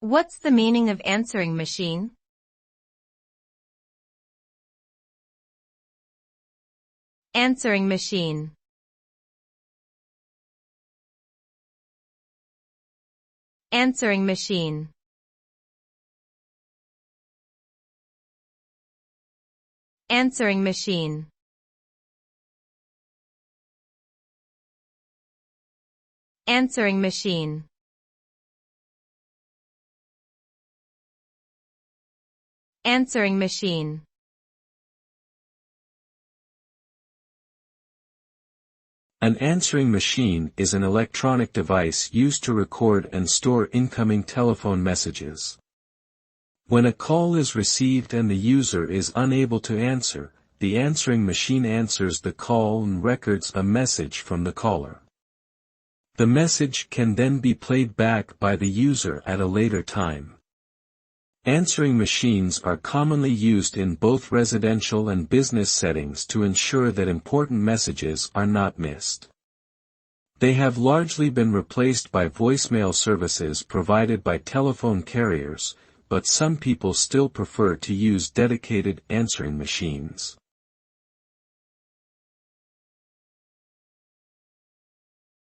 What's the meaning of answering machine? Answering machine. Answering machine. Answering machine. Answering machine. Answering machine. An answering machine is an electronic device used to record and store incoming telephone messages. When a call is received and the user is unable to answer, the answering machine answers the call and records a message from the caller. The message can then be played back by the user at a later time. Answering machines are commonly used in both residential and business settings to ensure that important messages are not missed. They have largely been replaced by voicemail services provided by telephone carriers, but some people still prefer to use dedicated answering machines.